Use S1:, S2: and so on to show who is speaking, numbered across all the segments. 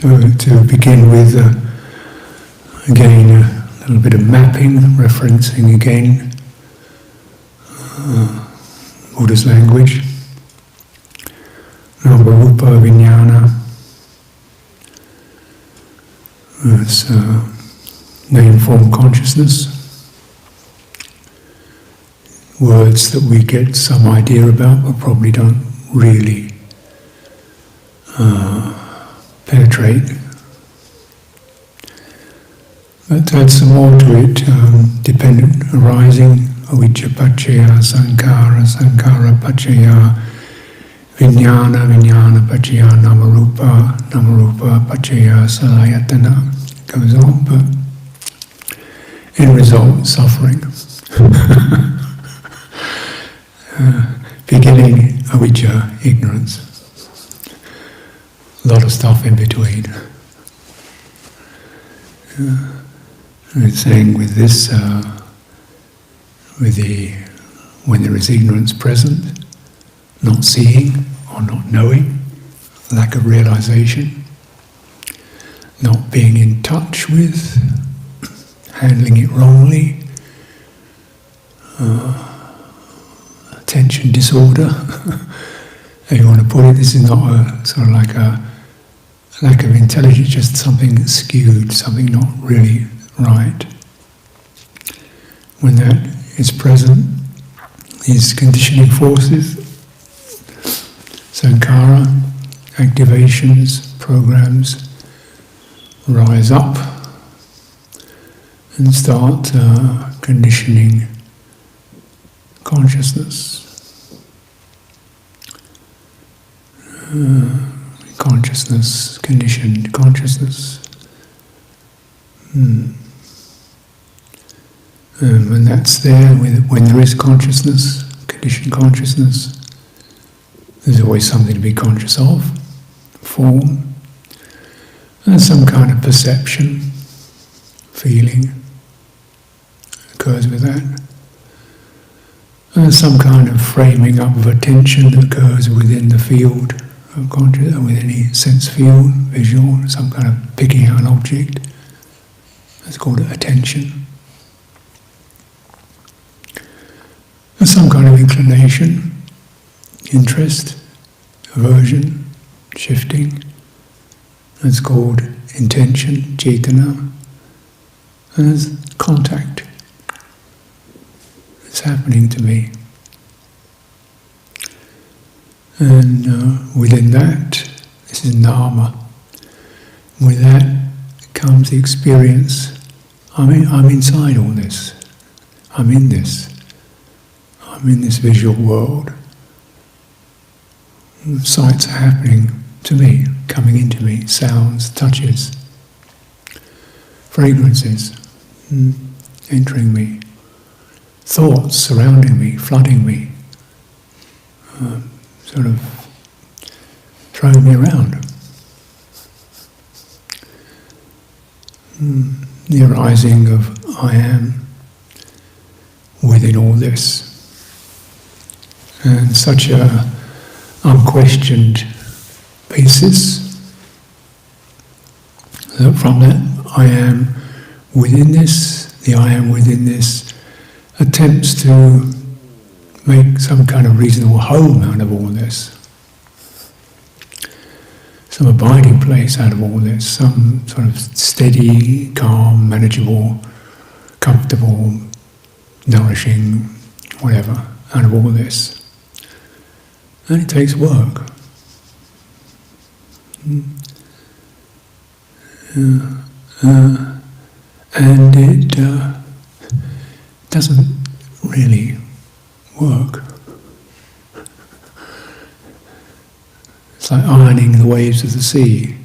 S1: So to begin with, again, a little bit of mapping, referencing again Buddhist language. Nama-rupa vijnana. It's name-form consciousness. Words that we get some idea about but probably don't really penetrate. But to add some more to it, dependent arising, avijja paccaya sankhara, sankhara paccaya vijnana, vijnana paccaya namarupa, namarupa paccaya salayatana. Goes on, but end result, suffering. Beginning, avijja, ignorance. A lot of stuff in between. And it's saying with this, when there is ignorance present, not seeing or not knowing, lack of realization, not being in touch with, handling it wrongly, attention disorder, how you want to put it. This is not a sort of like a lack of intelligence, just something skewed, something not really right. When that is present, these conditioning forces, sankhara, activations, programs, rise up and start conditioning consciousness. Consciousness, conditioned consciousness. And when that's there, when there is consciousness, conditioned consciousness, there's always something to be conscious of, form, and some kind of perception, feeling occurs with that. And some kind of framing up of attention that occurs within the field of consciousness, with any sense field, visual, some kind of picking out an object. That's called attention. And some kind of inclination, interest, aversion, shifting. That's called intention, cetana. And there's contact. It's happening to me. And within that, this is Dhamma. With that comes the experience, I'm inside all this. I'm in this. I'm in this visual world. Sights are happening to me, coming into me, sounds, touches, fragrances entering me, thoughts surrounding me, flooding me, sort of throwing me around. The arising of I am within all this. And such a unquestioned basis that from that I am within this, the I am within this attempts to make some kind of reasonable home out of all this, some abiding place out of all this, some sort of steady, calm, manageable, comfortable, nourishing, whatever, out of all this. And it takes work. And it doesn't really work. It's like ironing the waves of the sea.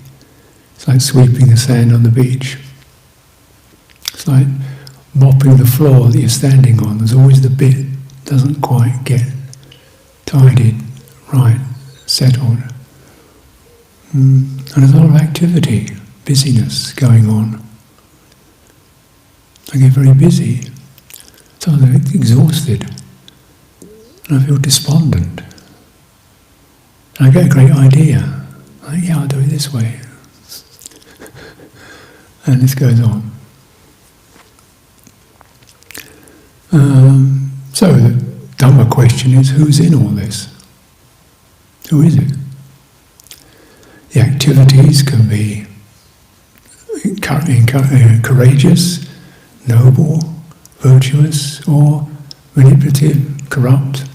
S1: It's like sweeping the sand on the beach. It's like mopping the floor that you're standing on. There's always the bit that doesn't quite get tidied, right, settled. And there's a lot of activity, busyness going on. I get very busy. So I'm exhausted. And I feel despondent. And I get a great idea. Yeah, I'll do it this way. And this goes on. So the Dhamma question is, who's in all this? Who is it? The activities can be courageous, noble, virtuous, or manipulative, corrupt,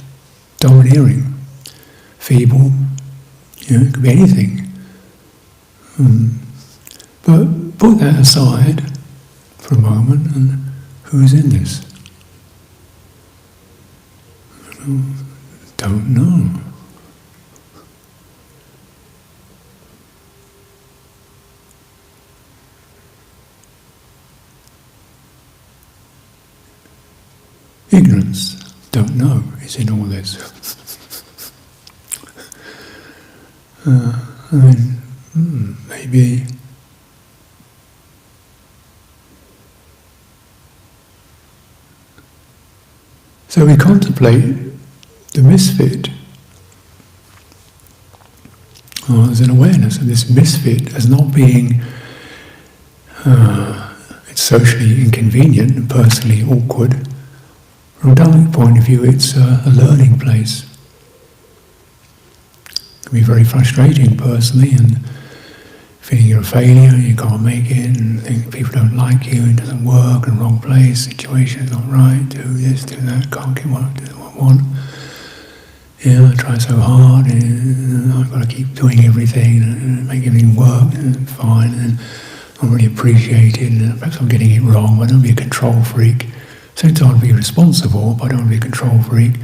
S1: domineering, feeble. It could be anything. But put that aside for a moment, and who's in this? Don't know. Ignorance, don't know, is in all this. Maybe so we contemplate the misfit, or there's an awareness of this misfit as not being it's socially inconvenient and personally awkward. From a Dhammic point of view, it's a learning place. It can be very frustrating personally, and feeling you're a failure, you can't make it, and think people don't like you, it doesn't work, and wrong place, situation's not right, do this, do that, can't get what I want. I try so hard, and I've got to keep doing everything, and make everything work, and fine, and I'm really appreciated, and perhaps I'm getting it wrong, but I don't be a control freak. Same time to be responsible, but I don't want to be a control freak.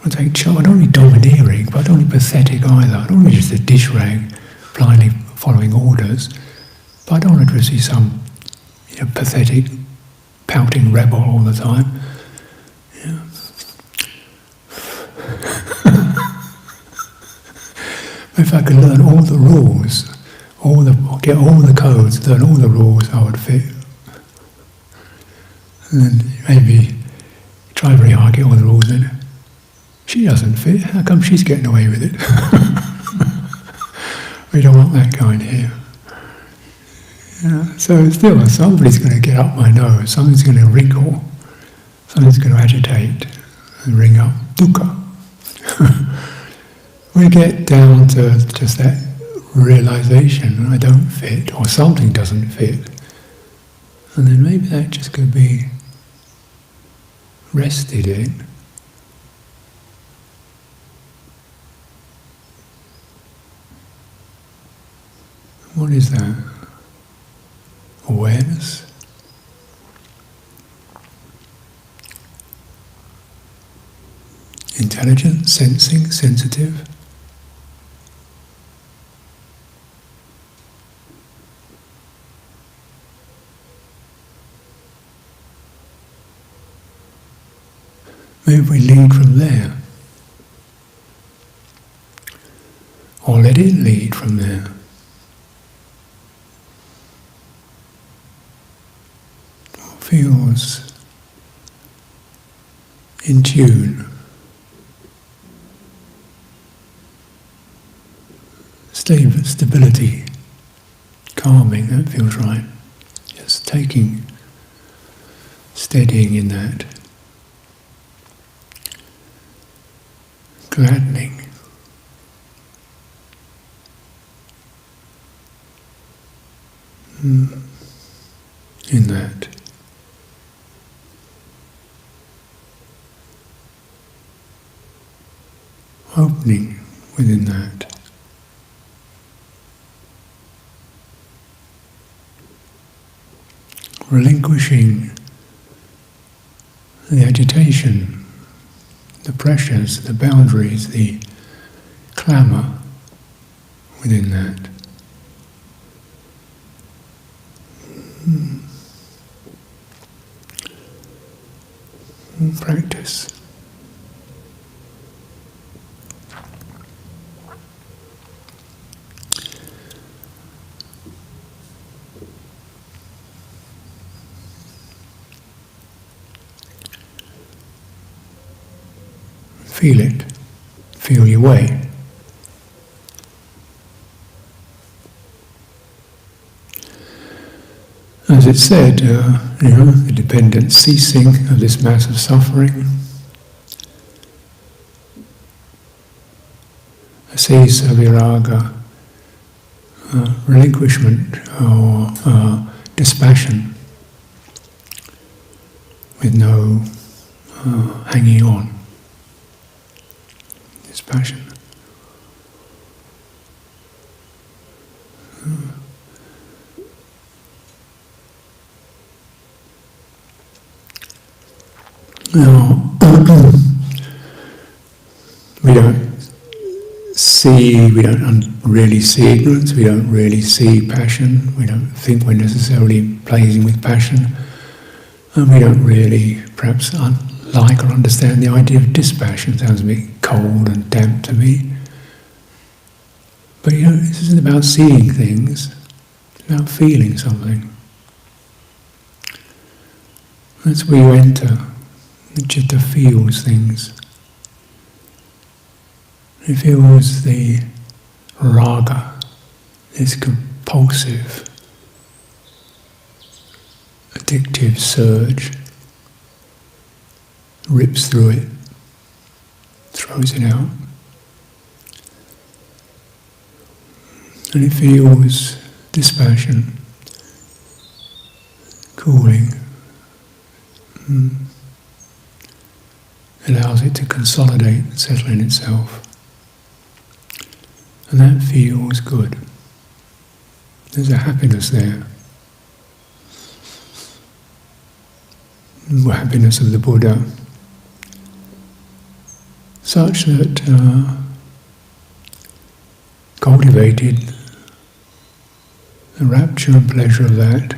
S1: I take charge. I don't want to be domineering, but I don't want to be pathetic either. I don't want to be just a dish rag, blindly following orders. But I don't want to just be some pathetic, pouting rebel all the time. If I could learn all the rules, get all the codes, learn all the rules, I would fit. And then maybe try very hard, get all the rules in. She doesn't fit, how come she's getting away with it? We don't want that kind here. So still, somebody's going to get up my nose, something's going to wrinkle, something's going to agitate and ring up dukkha. We get down to just that realization, I don't fit, or something doesn't fit. And then maybe that just could be rested in. What is that? Awareness? Intelligent, sensing, sensitive? Maybe we lead from there. Or let it lead from there. What feels in tune. Stability, calming, that feels right. Just steadying in that. Gladdening. In that. Opening within that. Relinquishing the agitation, the pressures, the boundaries, the clamour within that. Practice. Feel it. Feel your way. As it said, the dependent ceasing of this mass of suffering, a cease of viraga, relinquishment or dispassion, with no hanging on. Dispassion. Now, we don't really see ignorance, we don't really see passion, we don't think we're necessarily blazing with passion, and we don't really perhaps like or understand the idea of dispassion. It sounds a bit cold and damp to me. But this isn't about seeing things, it's about feeling something. That's where you enter. The citta feels things. It feels the raga, this compulsive, addictive surge, rips through it, throws it out. And it feels dispassion, cooling. Allows it to consolidate and settle in itself. And that feels good. There's a happiness there. The happiness of the Buddha, such that cultivated, the rapture and pleasure of that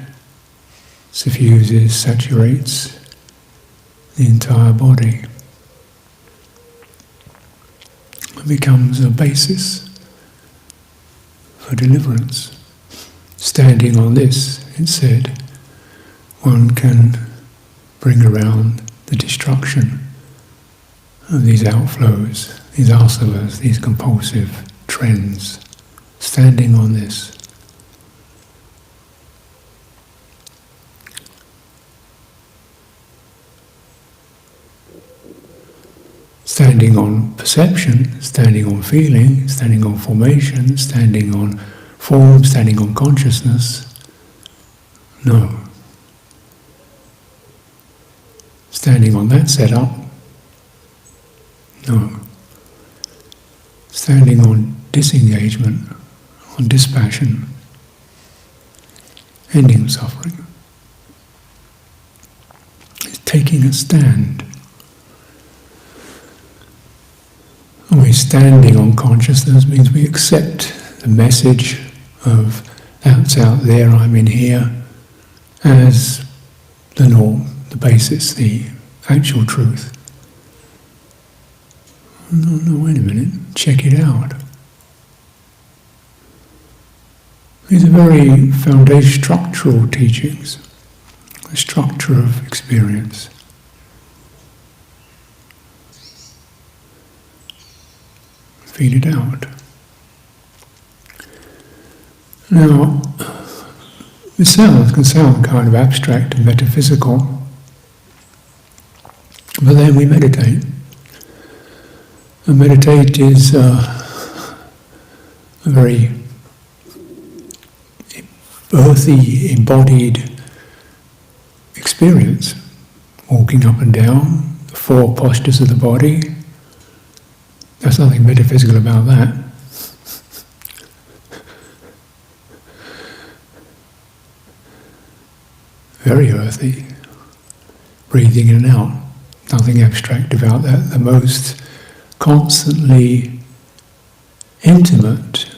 S1: suffuses, saturates the entire body. It becomes a basis for deliverance. Standing on this, it said, one can bring around the destruction of these outflows, these asavas, these compulsive trends. Standing on this. Standing on perception, standing on feeling, standing on formation, standing on form, standing on consciousness. No. Standing on that setup. No. Standing on disengagement, on dispassion, ending suffering. It's taking a stand. Standing on consciousness means we accept the message of that's out there, I'm in here, as the norm, the basis, the actual truth. No, wait a minute, check it out. These are very foundation structural teachings, the structure of experience. Feel it out. Now, this can sound kind of abstract and metaphysical, but then we meditate. And meditate is a very earthy, embodied experience. Walking up and down, the four postures of the body. There's nothing metaphysical about that. Very earthy. Breathing in and out. Nothing abstract about that. The most constantly intimate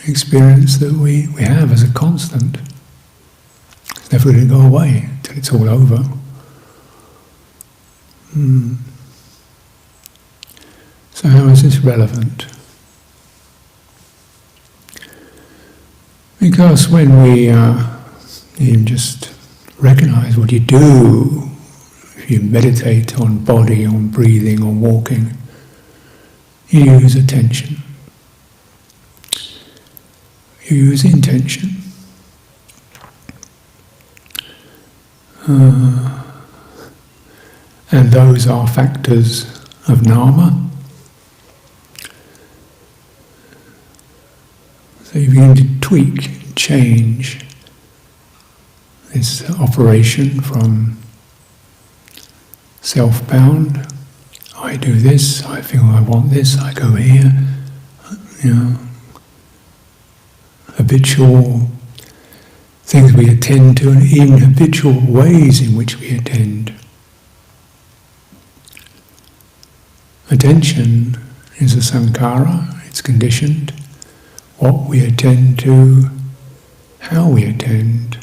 S1: experience that we have as a constant. It's never going to go away until it's all over. So how is this relevant? Because when we even just recognize what you do, if you meditate on body, on breathing, on walking, you use attention. You use intention. And those are factors of Dhamma. So you begin to tweak, change this operation from self-bound, I do this, I feel I want this, I go here, habitual things we attend to, and even habitual ways in which we attend. Attention is a sankhara, it's conditioned. What we attend to, how we attend,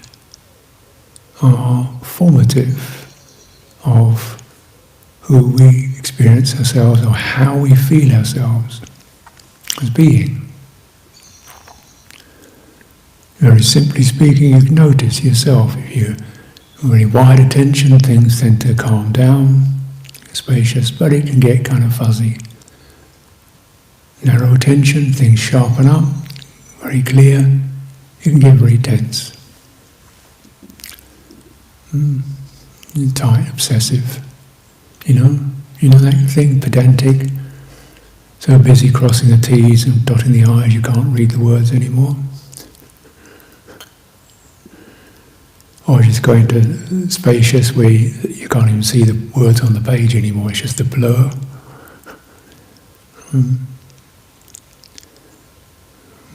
S1: are formative of who we experience ourselves or how we feel ourselves as being. Very simply speaking, you can notice yourself. If you have really wide attention, things tend to calm down, spacious, but it can get kind of fuzzy. Narrow attention, things sharpen up, very clear, you can get very tense. Tight, obsessive, you know that thing, pedantic, so busy crossing the T's and dotting the I's you can't read the words anymore. Or just going to spacious where you can't even see the words on the page anymore, it's just a blur.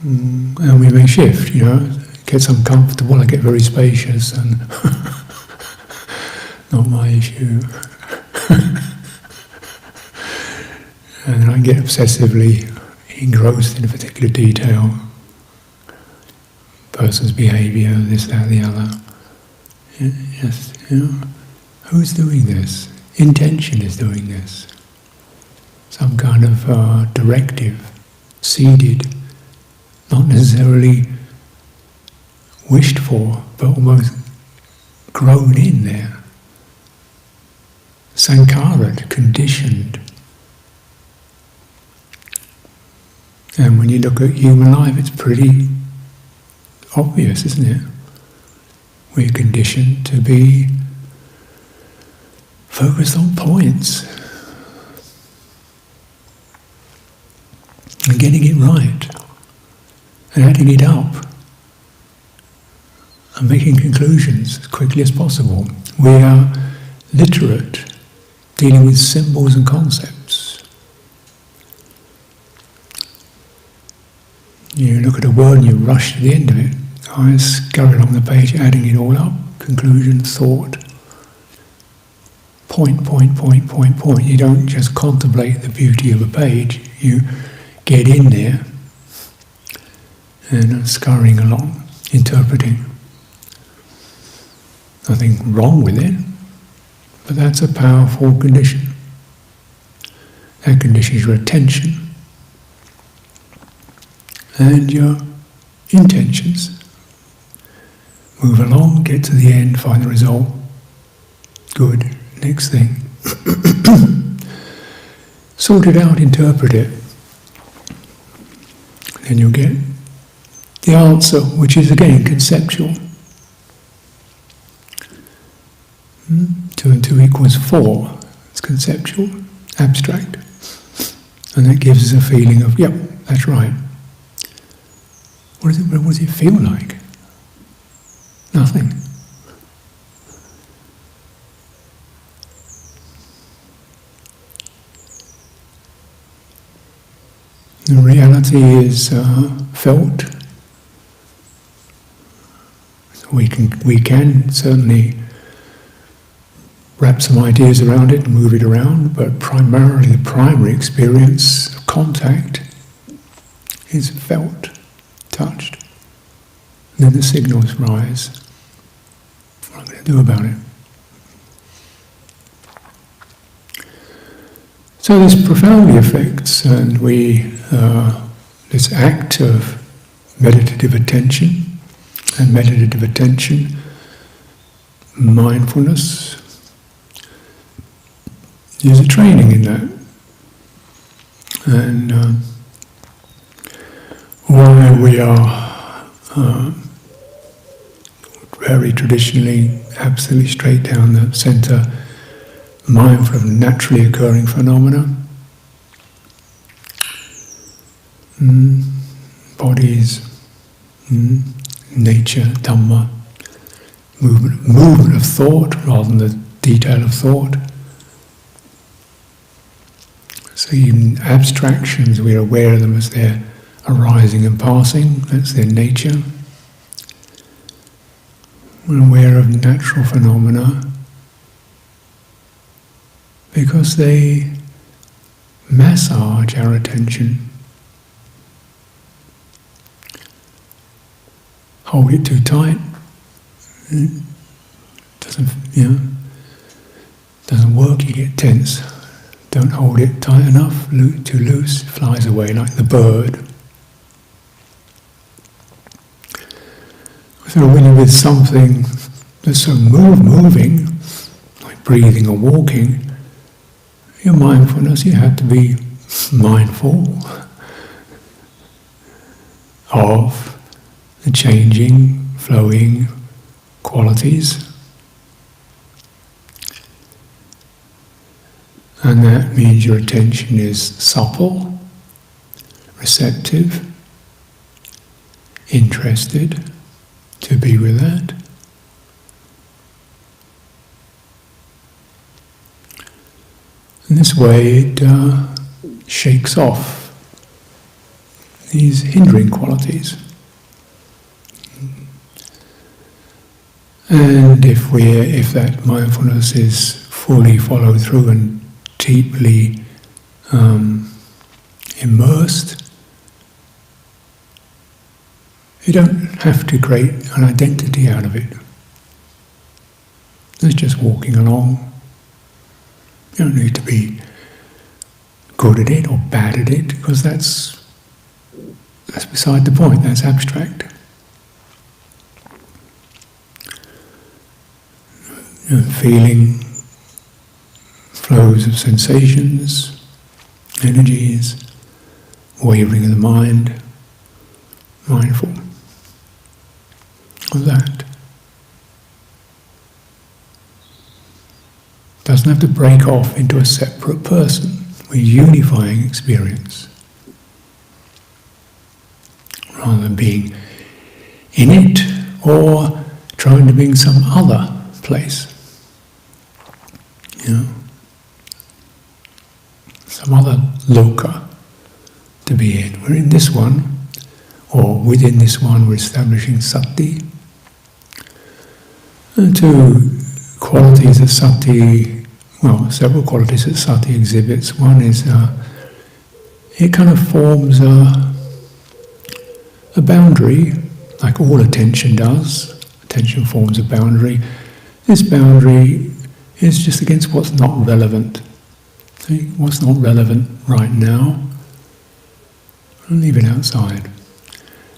S1: And we may shift, it gets uncomfortable, I get very spacious and not my issue. And then I get obsessively engrossed in a particular detail, person's behaviour, this, that, the other. Yes, who's doing this? Intention is doing this. Some kind of directive, seeded, not necessarily wished for, but almost grown in there. Sankhara, conditioned. And when you look at human life, it's pretty obvious, isn't it? We're conditioned to be focused on points and getting it right and adding it up and making conclusions as quickly as possible. We are literate, dealing with symbols and concepts. You look at a word and you rush to the end of it. I scurry along the page, adding it all up, conclusion, thought, point. You don't just contemplate the beauty of a page, you get in there and are scurrying along, interpreting. Nothing wrong with it, but that's a powerful condition. That conditions your attention and your intentions. Move along, get to the end, find the result. Good. Next thing. Sort it out, interpret it. Then you'll get the answer, which is again conceptual. 2 and 2 equals 4. It's conceptual, abstract. And that gives us a feeling of, yep, that's right. What does it feel like? Nothing. The reality is felt. So we can certainly wrap some ideas around it and move it around, but primarily the primary experience of contact is felt, touched. And then the signals rise. What am I going to do about it? So this profoundly affects, and this act of meditative attention, mindfulness, is a training in that. And while we are very traditionally, absolutely straight down the centre, mindful of naturally occurring phenomena. Bodies, nature, Dhamma, movement of thought rather than the detail of thought. So even abstractions, we're aware of them as they're arising and passing, that's their nature. We're aware of natural phenomena because they massage our attention. Hold it too tight, doesn't work, you get tense. Don't hold it tight enough, too loose, it flies away like the bird. So when you're with something that's so moving, like breathing or walking, your mindfulness, you have to be mindful of the changing, flowing qualities. And that means your attention is supple, receptive, interested to be with that. In this way it shakes off these hindering qualities. And if that mindfulness is fully followed through and deeply immersed, you don't have to create an identity out of it. It's just walking along. You don't need to be good at it or bad at it, because that's beside the point, that's abstract. Feeling flows of sensations, energies, wavering of the mind, mindful of that. Doesn't have to break off into a separate person. We're unifying experience rather than being in it or trying to be in some other place. Some other loka to be in. We're in this one, or within this one we're establishing sati. And two qualities that sati, several qualities that sati exhibits. One is it kind of forms a boundary, like all attention does. Attention forms a boundary. This boundary is just against what's not relevant. See, what's not relevant right now, I'll leave it outside.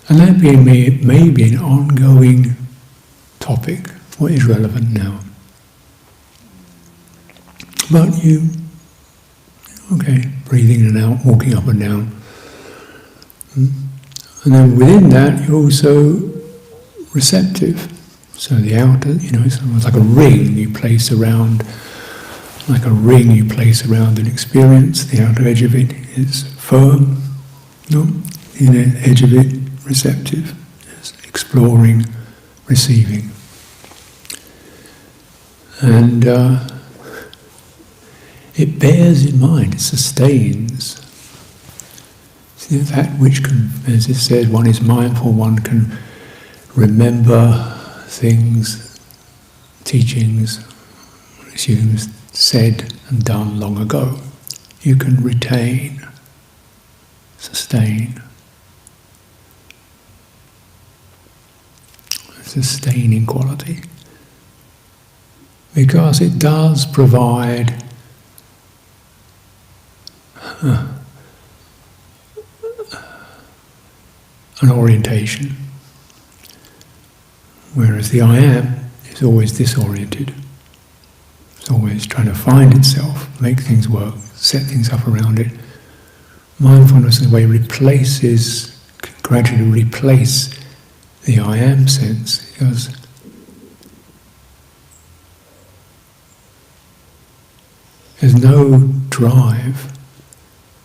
S1: And that may be an ongoing topic, what is relevant now. But breathing in and out, walking up and down. And then within that, you're also receptive. So the outer, it's almost like a ring you place around, an experience. The outer edge of it is firm, the inner edge of it receptive, exploring, receiving. And it bears in mind, it sustains. See, that which can, as it says, one is mindful, one can remember things, teachings, assumes said and done long ago. You can retain, sustain. Sustaining quality. Because it does provide an orientation. Whereas the I am is always disoriented. It's always trying to find itself, make things work, set things up around it. Mindfulness in a way gradually replace the I am sense, because There's no drive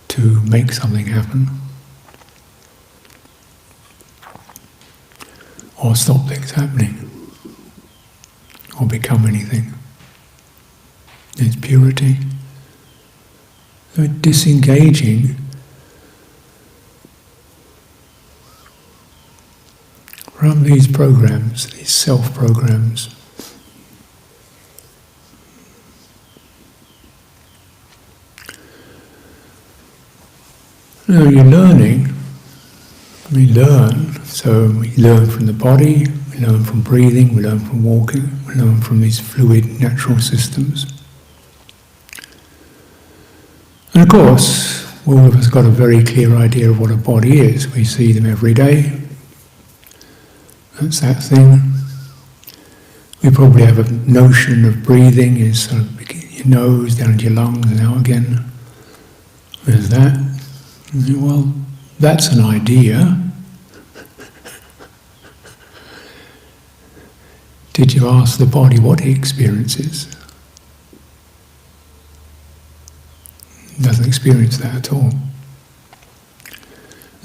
S1: to make something happen or stop things happening or become anything. It's purity. So disengaging from these programs, these self-programs. Now you're learning, we learn from the body, we learn from breathing, we learn from walking, we learn from these fluid natural systems. And of course, all of us got a very clear idea of what a body is. We see them every day. That's that thing. We probably have a notion of breathing is sort of your nose down to your lungs and out again. There's that. Well, that's an idea. Did you ask the body what it experiences? It doesn't experience that at all.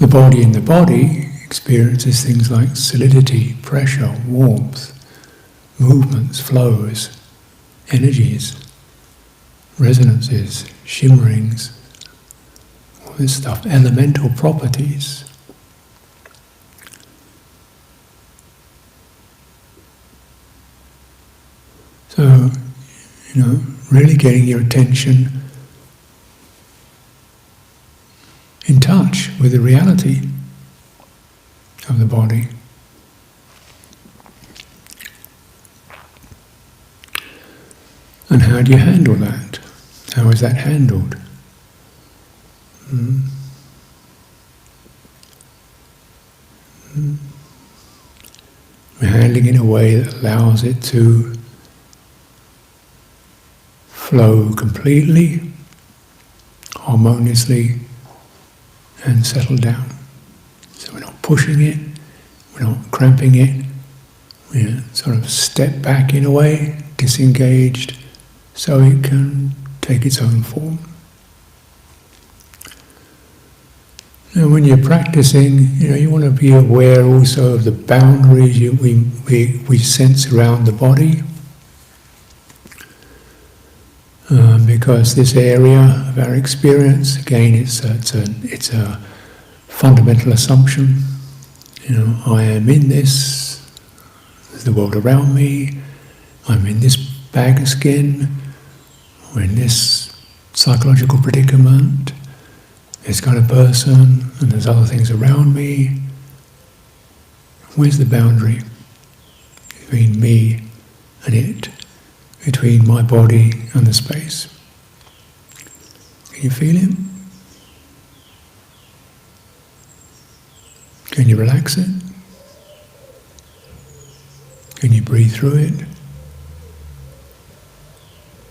S1: The body in the body experiences things like solidity, pressure, warmth, movements, flows, energies, resonances, shimmerings, all this stuff, elemental properties. So, really getting your attention in touch with the reality of the body. And how do you handle that? How is that handled? We're handling it in a way that allows it to flow completely, harmoniously, and settle down. So we're not pushing it, we're not cramping it, we sort of step back in a way, disengaged, so it can take its own form. Now when you're practicing, you want to be aware also of the boundaries we sense around the body. Because this area of our experience, again, it's a fundamental assumption. I am in this. There's the world around me. I'm in this bag of skin. Or in this psychological predicament. This kind of person, and there's other things around me. Where's the boundary between me and it? Between my body and the space? Can you feel it? Can you relax it? Can you breathe through it?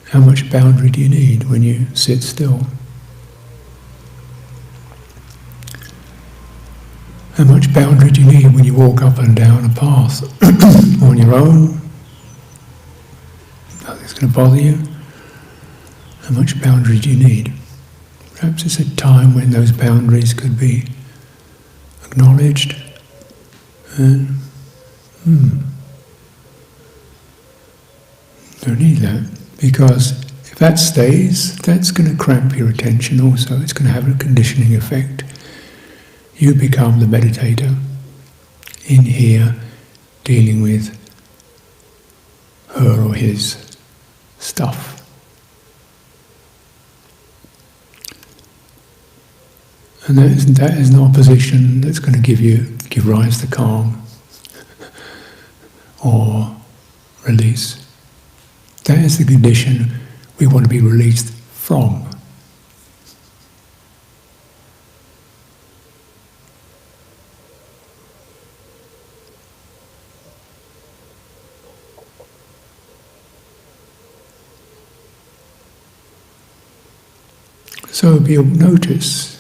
S1: How much boundary do you need when you sit still? How much boundary do you need when you walk up and down a path on your own? Nothing's going to bother you. How much boundary do you need? Perhaps it's a time when those boundaries could be acknowledged and don't need that, because if that stays, that's going to cramp your attention also. It's going to have a conditioning effect. You become the meditator in here, dealing with her or his stuff. And that is an opposition that's going to give rise to calm or release. That is the condition we want to be released from. So you'll notice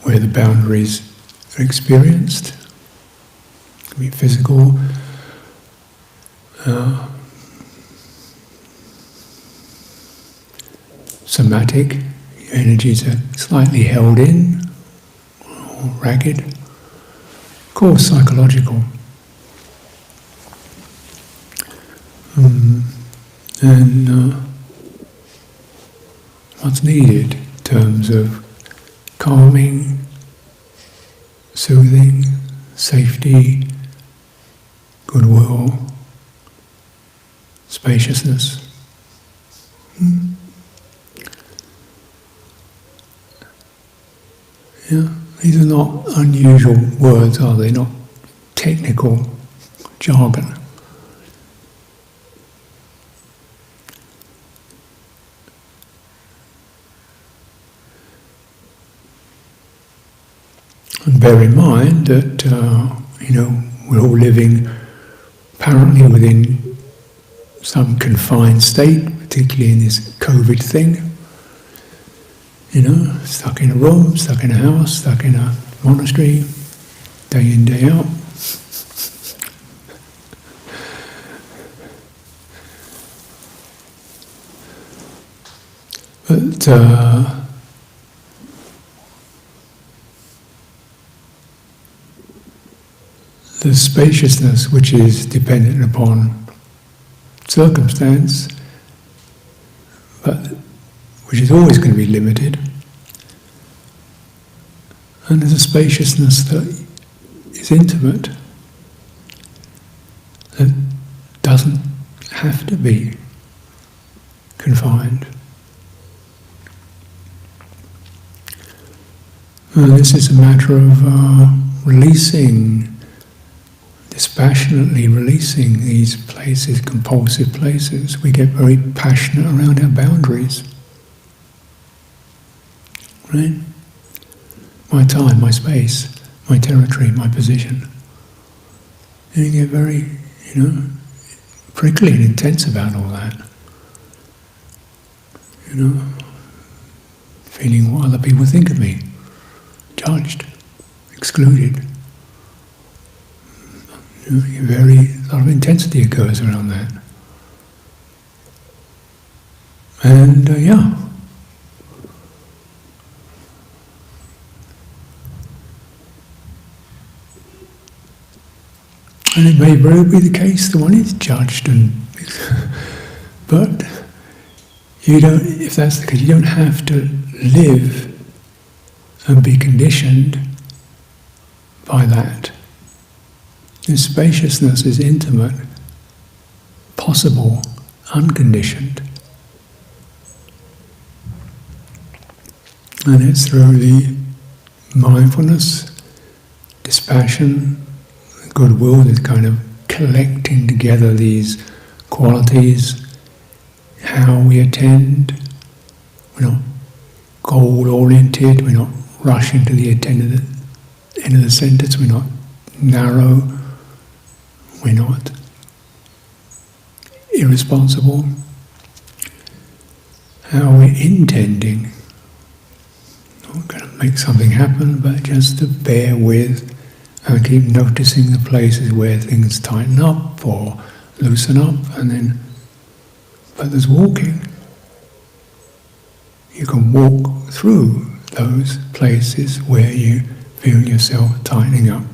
S1: where the boundaries are experienced. It can be physical, somatic, your energies are slightly held in or ragged. Of course, psychological. And what's needed in terms of calming, soothing, safety, goodwill, spaciousness. Yeah, these are not unusual words, are they? Not technical jargon. And bear in mind that we're all living apparently within some confined state, particularly in this COVID thing. Stuck in a room, stuck in a house, stuck in a monastery, day in, day out. But the spaciousness which is dependent upon circumstance, but which is always going to be limited, and there's a spaciousness that is intimate, that doesn't have to be confined. And this is a matter of releasing, dispassionately releasing these places, compulsive places. We get very passionate around our boundaries. Right? My time, my space, my territory, my position. And you get very, prickly and intense about all that. Feeling what other people think of me. Judged, excluded. A lot of intensity occurs around that. And and it may very well be the case the one is judged, but you don't. If that's the case, you don't have to live and be conditioned by that. This spaciousness is intimate, possible, unconditioned. And it's through the mindfulness, dispassion, goodwill, this kind of collecting together these qualities, how we attend. We're not goal-oriented, we're not rushing to the end of the sentence, we're not narrow, we're not irresponsible. How we're intending, not going to make something happen, but just to bear with and keep noticing the places where things tighten up or loosen up, but there's walking. You can walk through those places where you feel yourself tightening up.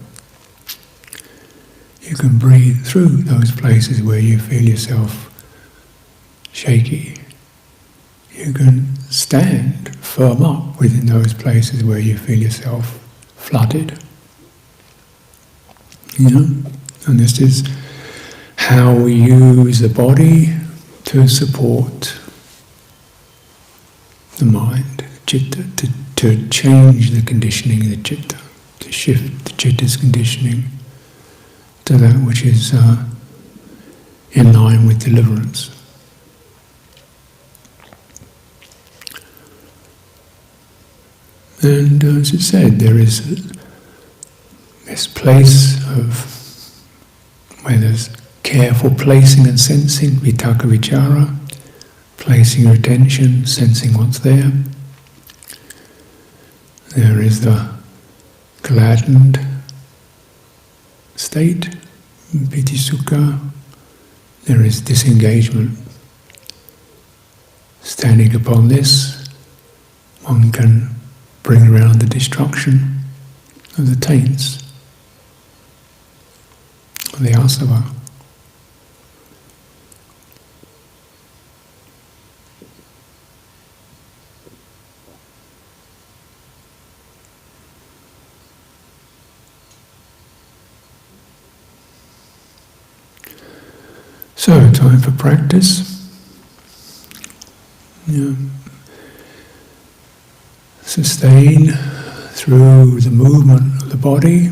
S1: You can breathe through those places where you feel yourself shaky. You can stand firm up within those places where you feel yourself flooded. And this is how we use the body to support the mind, citta, to change the conditioning of the citta, to shift the citta's conditioning to that which is in line with deliverance. And as it said, there is this place where there's careful placing and sensing, vitakka vichara, placing your attention, sensing what's there. There is the gladdened state, piti sukha. There is disengagement. Standing upon this, one can bring around the destruction of the taints, of the asava. So, time for practice. Sustain through the movement of the body,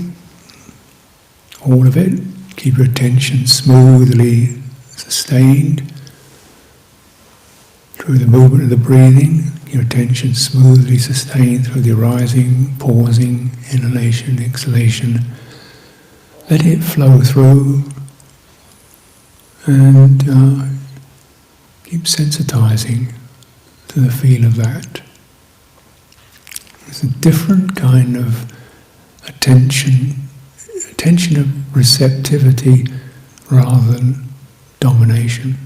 S1: all of it. Keep your attention smoothly sustained through the movement of the breathing. Your attention smoothly sustained through the arising, pausing, inhalation, exhalation. Let it flow through and keep sensitizing to the feel of that. It's a different kind of attention of receptivity rather than domination.